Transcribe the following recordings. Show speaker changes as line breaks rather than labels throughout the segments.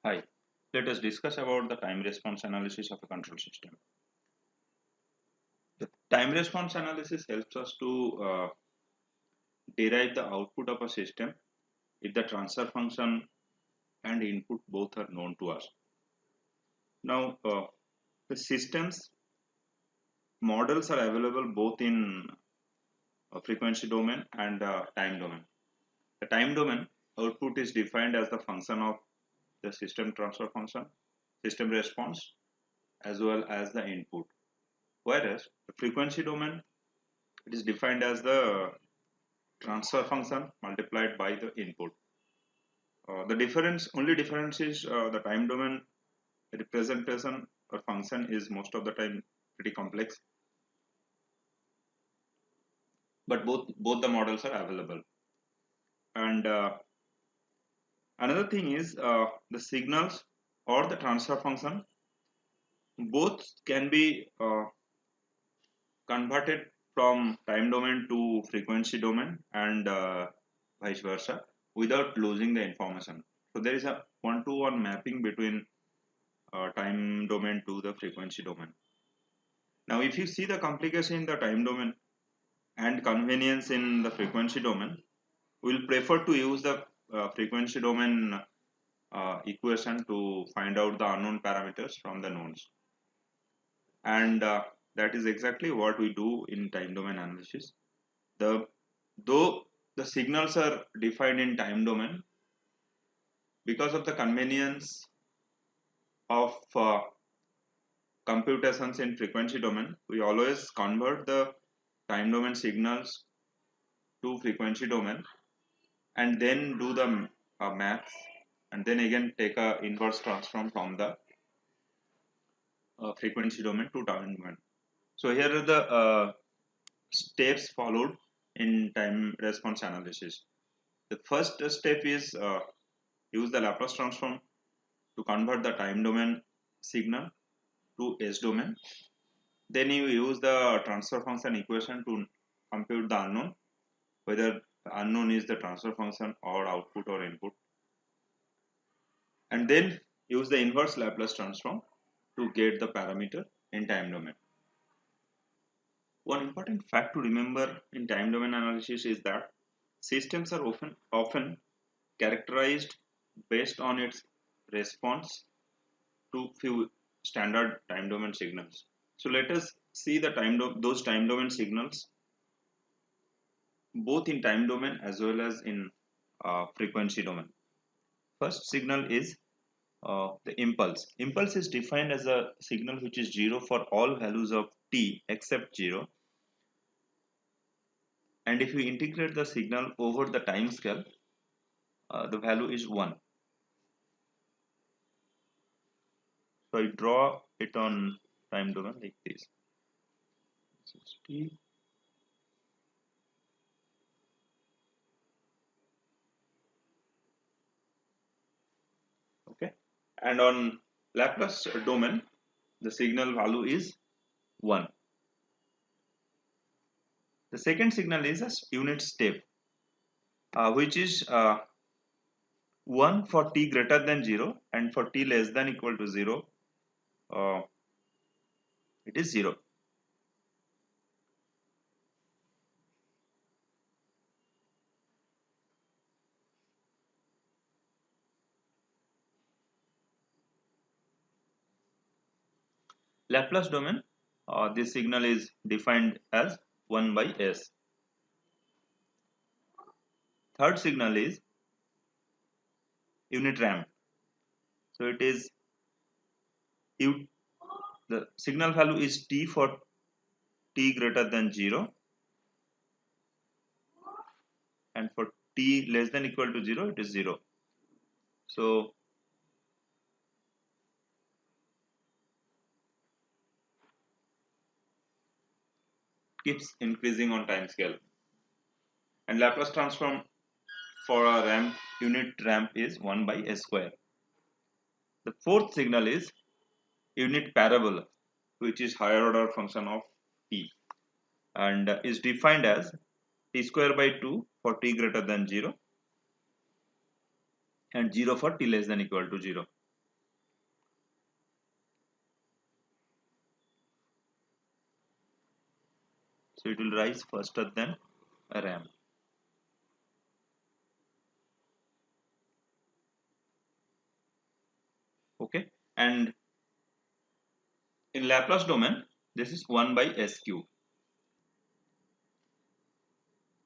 Hi, let us discuss about the time response analysis of a control system. The time response analysis helps us to derive the output of a system if the transfer function and input both are known to us. Now, the systems models are available both in frequency domain and time domain. The time domain output is defined as the function of the system transfer function, system response, as well as the input. Whereas the frequency domain, it is defined as the transfer function multiplied by the input. The only difference is the time domain representation or function is most of the time pretty complex, but both the models are available. And another thing is the signals or the transfer function both can be converted from time domain to frequency domain and vice versa without losing the information. So there is a one-to-one mapping between time domain to the frequency domain. Now, if you see the complication in the time domain and convenience in the frequency domain, we'll prefer to use the frequency domain equation to find out the unknown parameters from the knowns. And that is exactly what we do in time domain analysis. Though the signals are defined in time domain, because of the convenience of computations in frequency domain, we always convert the time domain signals to frequency domain and then do the maths and then again take a inverse transform from the frequency domain to time domain. So here are the steps followed in time response analysis. The first step is use the Laplace transform to convert the time domain signal to S domain. Then you use the transfer function equation to compute the unknown, whether the unknown is the transfer function or output or input, and then use the inverse Laplace transform to get the parameter in time domain. One important fact to remember in time domain analysis is that systems are often characterized based on its response to few standard time domain signals. So let us see the those time domain signals both in time domain as well as in frequency domain. First signal is the impulse. Impulse is defined as a signal which is 0 for all values of t except 0. And if we integrate the signal over the time scale, the value is 1. So I draw it on time domain like this. This is t. Okay. And on Laplace domain, the signal value is 1. The second signal is a unit step, which is 1 for t greater than 0 and for t less than equal to 0, uh, it is 0. Laplace domain, this signal is defined as 1 by s. Third signal is unit ramp. So it is the signal value is t for t greater than 0 and for t less than equal to 0 it is 0. So keeps increasing on time scale. And Laplace transform for a ramp unit ramp is 1 by s square. The fourth signal is unit parabola, which is higher order function of t and is defined as t square by 2 for t greater than 0 and 0 for t less than equal to 0. so it will rise faster than a RAM. Okay, and in Laplace domain this is 1 by s cube.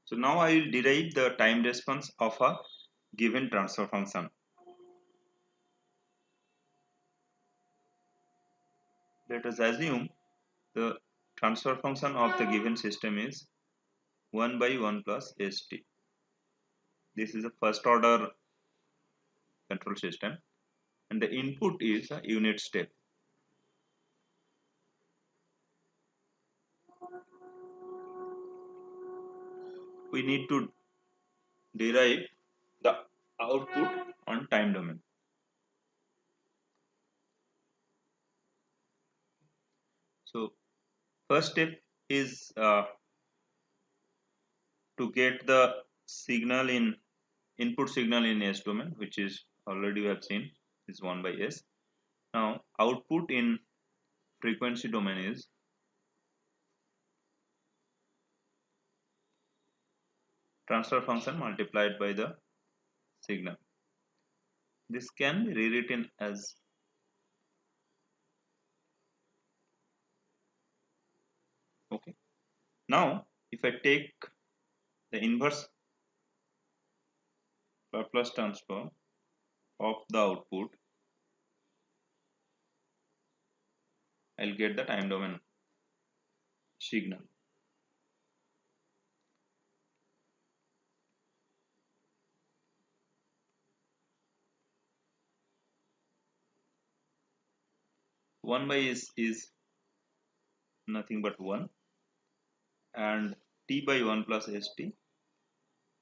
So now I will derive the time response of a given transfer function. Let us assume the transfer function of the given system is 1 by 1 plus st. This is a first order control system and the input is a unit step. We need to derive the output on time domain. So first step is to get the signal in input signal in S domain, which is already we have seen is 1 by S. Now output in frequency domain is transfer function multiplied by the signal. This can be rewritten as okay. Now if I take the inverse Laplace transform of the output, I'll get the time domain signal. One by S is nothing but 1 and t by 1 plus st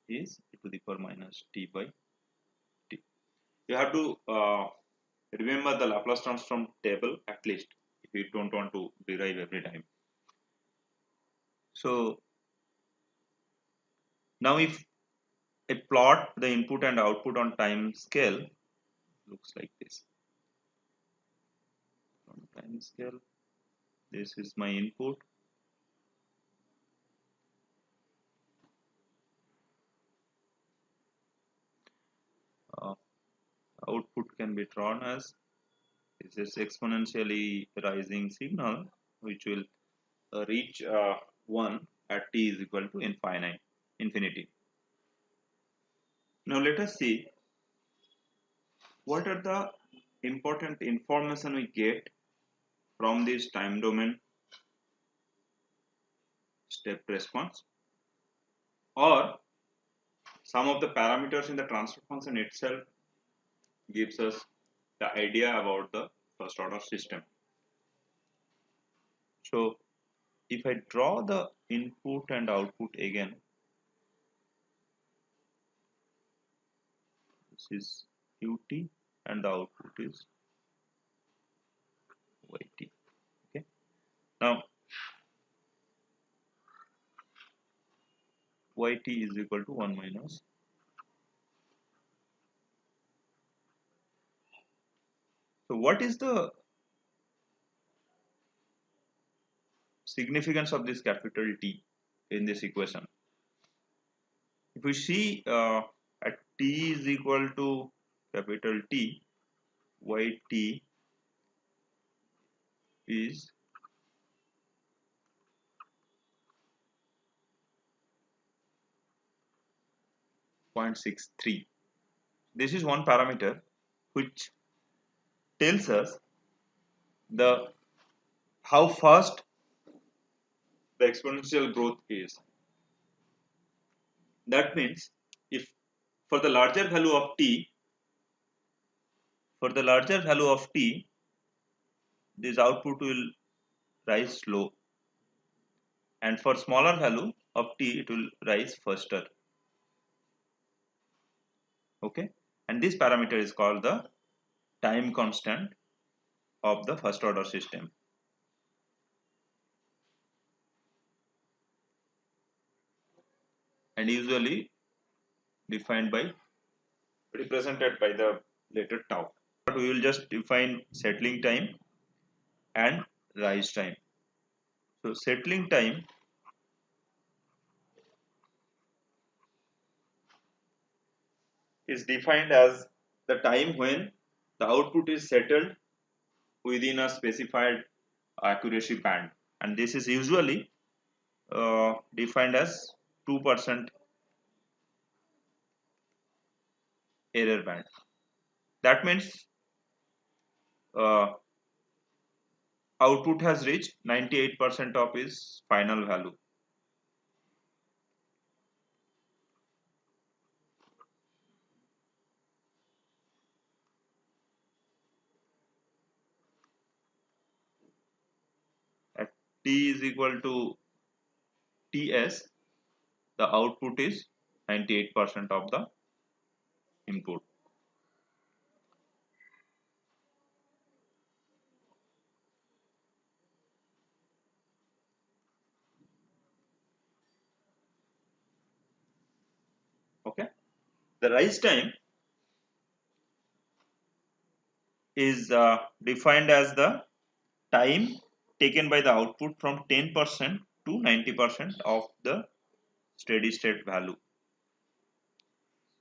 is e to the power minus t by t. You have to remember the Laplace transform table at least if you don't want to derive every time. So now if I plot the input and output on time scale, looks like this. On time scale, this is my input. Output can be drawn as this is exponentially rising signal which will reach 1 at t is equal to infinity. Now let us see what are the important information we get from this time domain step response, or some of the parameters in the transfer function itself gives us the idea about the first order system. So if I draw the input and output again, this is ut and the output is yt. Okay, now yt is equal to 1 minus. So what is the significance of this capital T in this equation? If we see at t is equal to capital T, yt is 0.63. This is one parameter which tells us the how fast the exponential growth is. That means if for the larger value of t, this output will rise slow, and for smaller value of t it will rise faster. Okay, and this parameter is called the time constant of the first order system. And usually defined by represented by the letter tau. But we will just define settling time and rise time. So settling time is defined as the time when the output is settled within a specified accuracy band, and this is usually defined as 2% error band. That means uh, output has reached 98% of its final value. At t is equal to ts, the output is 98% of the input. Okay, the rise time is defined as the time taken by the output from 10% to 90% of the steady state value.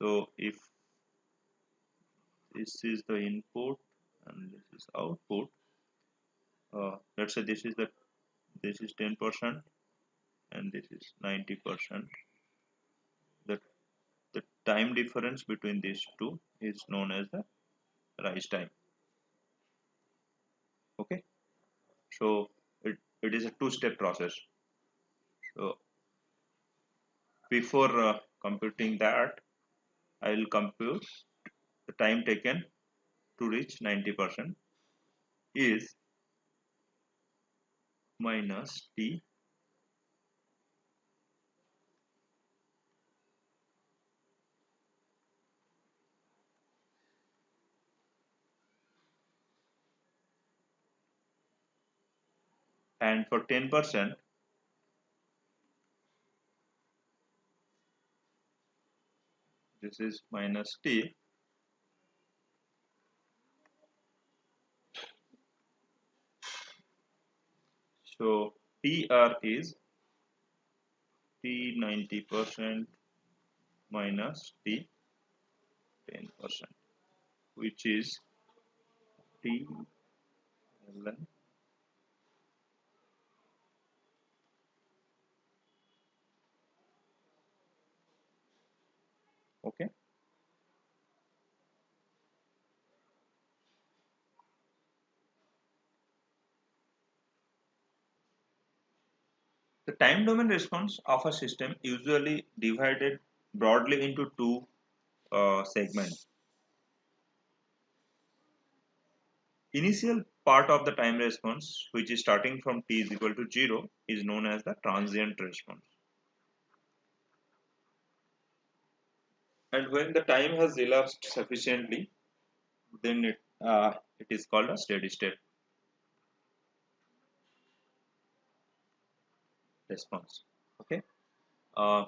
So if this is the input and this is output, let's say this is 10% and this is 90%. The the time difference between these two is known as the rise time. Okay, so it is a two-step process. So before computing that, I will compute the time taken to reach 90% is minus t, and for 10% this is minus t. So tr is t 90% minus t 10%, which is t ln. Okay, the time domain response of a system usually divided broadly into two segments. Initial part of the time response, which is starting from t is equal to 0, is known as the transient response. And when the time has elapsed sufficiently, then it is called a steady state response. Okay, uh,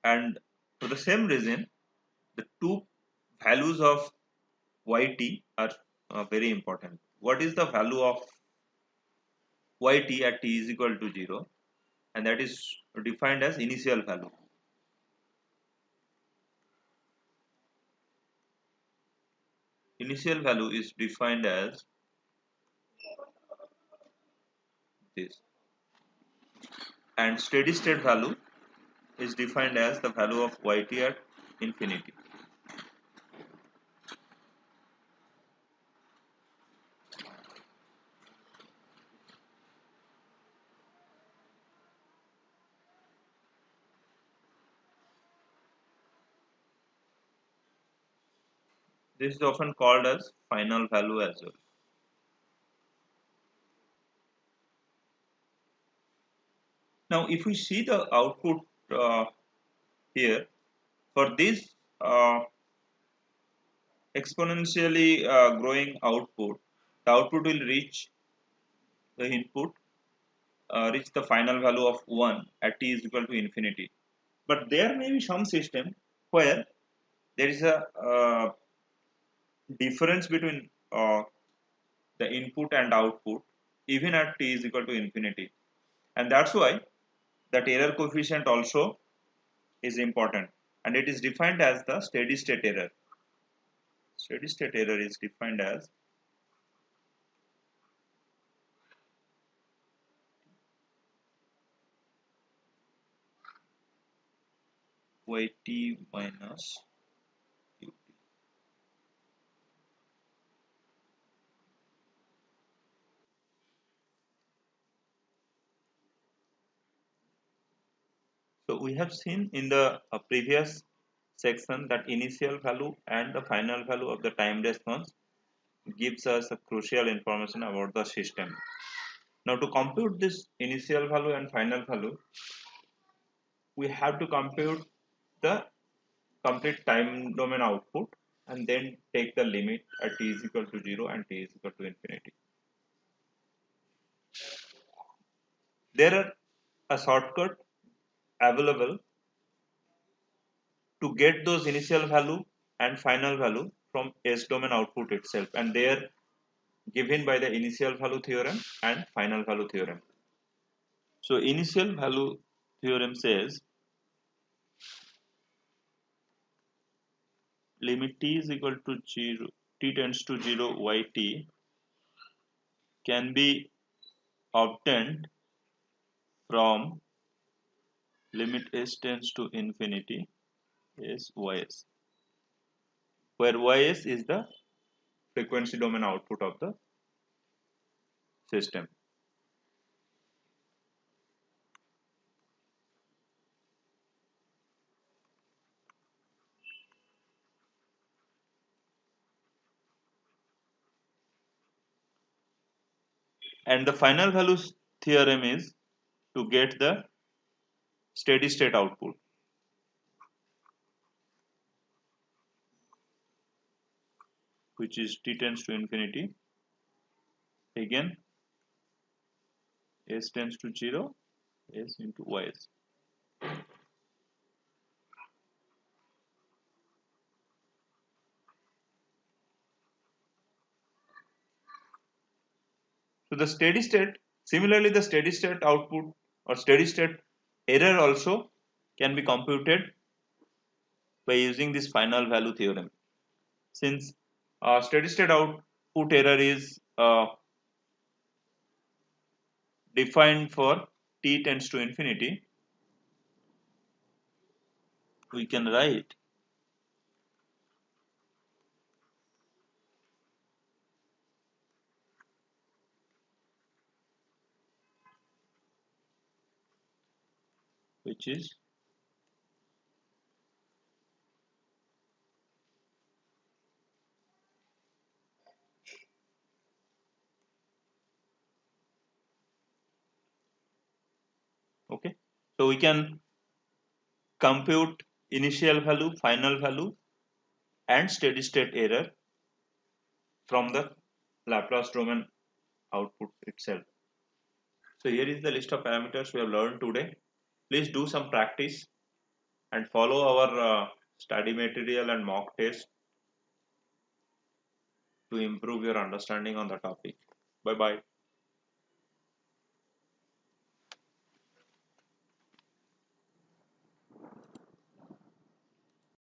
and for the same reason, the two values of yt are very important. What is the value of yt at t is equal to 0? And that is defined as initial value. Initial value is defined as this, and steady state value is defined as the value of yt at infinity. This is often called as final value as well. Now, if we see the output here, for this exponentially growing output, the output will reach the input, reach the final value of 1 at t is equal to infinity. But there may be some system where there is a difference between the input and output even at t is equal to infinity, and that's why that error coefficient also is important, and it is defined as the steady state error. Steady state error is defined as yt minus ut. So we have seen in the previous section that initial value and the final value of the time response gives us a crucial information about the system. Now to compute this initial value and final value, we have to compute the complete time domain output and then take the limit at t is equal to 0 and t is equal to infinity. There are a shortcut available to get those initial value and final value from S domain output itself, and they are given by the initial value theorem and final value theorem. So initial value theorem says limit t is equal to 0, t tends to 0 yt can be obtained from limit s tends to infinity is ys, where ys is the frequency domain output of the system. And the final values theorem is to get the steady state output, which is t tends to infinity, again s tends to 0, s into ys. So the steady state, similarly the steady state output or steady state error also can be computed by using this final value theorem. Since steady state output error is defined for t tends to infinity, we can write which is okay. So we can compute initial value, final value, and steady state error from the Laplace domain output itself. So here is the list of parameters we have learned today. Please do some practice and follow our study material and mock test to improve your understanding on the topic. Bye bye.